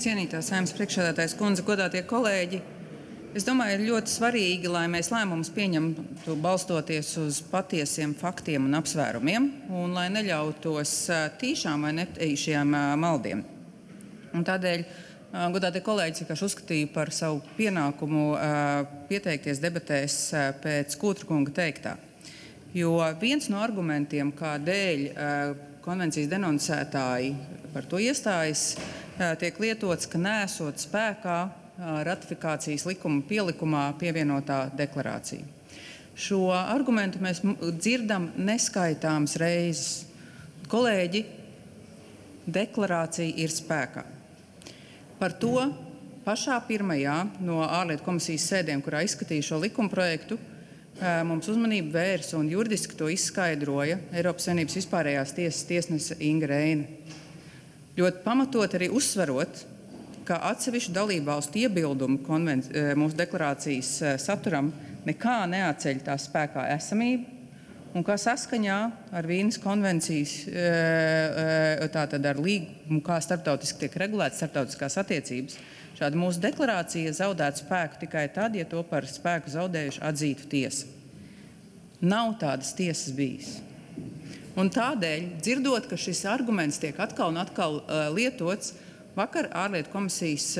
cienītā Saeimas priekšsēdētājas kundze, godātie kolēģi. Es domāju, ir ļoti svarīgi, lai mēs lēmumus pieņemtu balstoties uz patiesiem faktiem un apsvērumiem, un lai neļautos tīšām vai netīšiem maldiem. Un tādēļ, godātie kolēģi, vienkārši uzskatīju par savu pienākumu pieteikties debatēs pēc Kūtra kunga teiktā. Jo viens no argumentiem, kādēļ konvencijas denoncētāji par to iestājas, tiek lietots, ka neesot spēkā ratifikācijas likuma pielikumā pievienotā deklarācija. Šo argumentu mēs dzirdam neskaitāmas reizes. Kolēģi, deklarācija ir spēkā. Par to pašā pirmajā no ārlietu komisijas sēdēm, kurā izskatīja šo likumprojektu, mums uzmanību vērsa un juridiski to izskaidroja Eiropas Savienības vispārējās tiesas tiesnese Inga Reine. Ļoti pamatot arī uzsverot, ka atsevišķu dalībvalstu iebildumu mūsu deklarācijas saturam nekā neatceļ tās spēkā esamību, un kā saskaņā ar Vīnes konvencijas, tātad ar līgumu, kā starptautiski tiek regulētas starptautiskās attiecības, šāda mūsu deklarācija zaudētu spēku tikai tad, ja to par spēku zaudējuši atzītu tiesa. Nav tādas tiesas bijis. Un tādēļ, dzirdot, ka šis arguments tiek atkal un atkal lietots, vakar ārlietu komisijas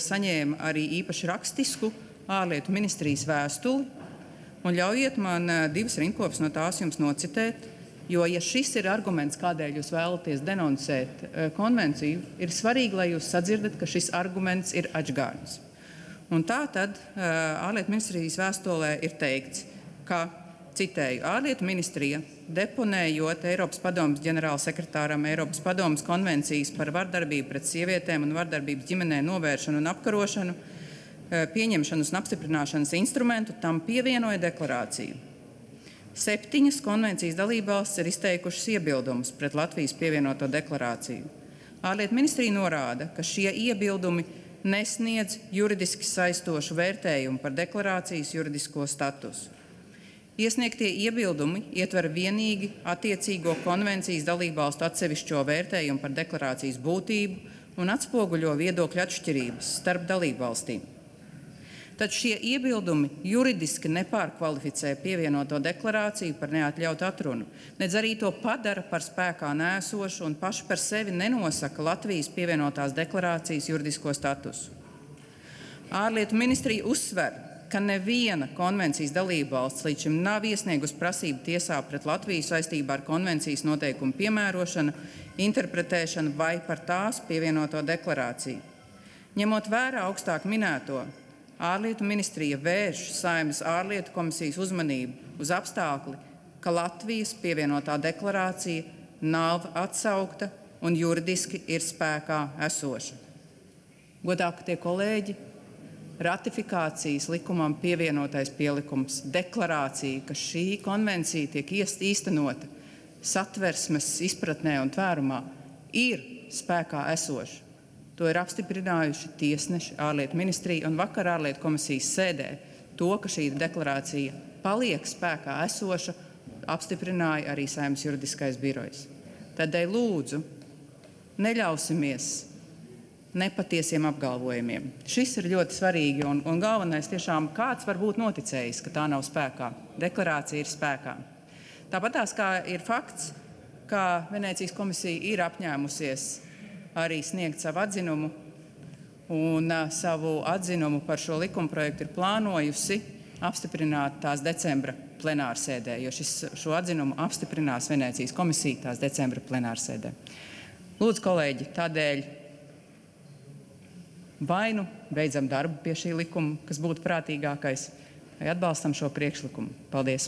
saņēma arī īpaši rakstisku ārlietu ministrijas vēstuli, un ļaujiet man divas rinkopes no tās jums nocitēt, jo, ja šis ir arguments, kādēļ jūs vēlaties denoncēt konvenciju, ir svarīgi, lai jūs sadzirdat, ka šis arguments ir atžgārns. Un tā tad ārlietu ministrijas vēstulē ir teikts, ka, citēju, ārlietu ministrija, deponējot Eiropas padomes ģenerālsekretāram Eiropas padomes konvencijas par vardarbību pret sievietēm un vardarbības ģimenē novēršanu un apkarošanu, pieņemšanas un apstiprināšanas instrumentu, tam pievienoja deklarāciju. 7 konvencijas dalībvalstis ir izteikušas iebildumus pret Latvijas pievienoto deklarāciju. Ārlietu ministrija norāda, ka šie iebildumi nesniedz juridiski saistošu vērtējumu par deklarācijas juridisko statusu. Iesniegtie iebildumi ietver vienīgi attiecīgo konvencijas dalībvalstu atsevišķo vērtējumu par deklarācijas būtību un atspoguļo viedokļu atšķirības starp dalībvalstīm. Taču šie iebildumi juridiski nepārkvalificē pievienoto deklarāciju par neatļautu atrunu, nedz arī to padara par spēkā neesošu un paši par sevi nenosaka Latvijas pievienotās deklarācijas juridisko statusu. Ārlietu ministrija uzsver, ka neviena konvencijas dalībvalsts līdz šim nav iesniegusi prasību tiesā pret Latviju saistībā ar konvencijas noteikumu piemērošanu, interpretēšanu vai par tās pievienoto deklarāciju. Ņemot vērā augstāk minēto, ārlietu ministrija vērš Saeimas ārlietu komisijas uzmanību uz apstākli, ka Latvijas pievienotā deklarācija nav atsaukta un juridiski ir spēkā esoša. Godātie kolēģi, ratifikācijas likumam pievienotais pielikums, deklarācija, ka šī konvencija tiek īstenota satversmes izpratnē un tvērumā, ir spēkā esoša. To ir apstiprinājuši tiesneši, ārlietu ministrija un vakar ārlietu komisijas sēdē. To, ka šī deklarācija paliek spēkā esoša, apstiprināja arī Saeimas juridiskais birojs. Tādēļ lūdzu, neļausimies nepatiesiem apgalvojumiem. Šis ir ļoti svarīgi un galvenais tiešām, kāds var būt noticējis, ka tā nav spēkā. Deklarācija ir spēkā. Tāpatās kā ir fakts, ka Venēcijas komisija ir apņēmusies arī sniegt savu atzinumu un savu atzinumu par šo likumprojektu ir plānojusi apstiprināt tās decembra plenārsēdē, jo šo atzinumu apstiprinās Venēcijas komisija tās decembra plenārsēdē. Lūdzu, kolēģi, tādēļ vai nu beidzam darbu pie šī likuma, kas būtu prātīgākais, vai atbalstam šo priekšlikumu. Paldies!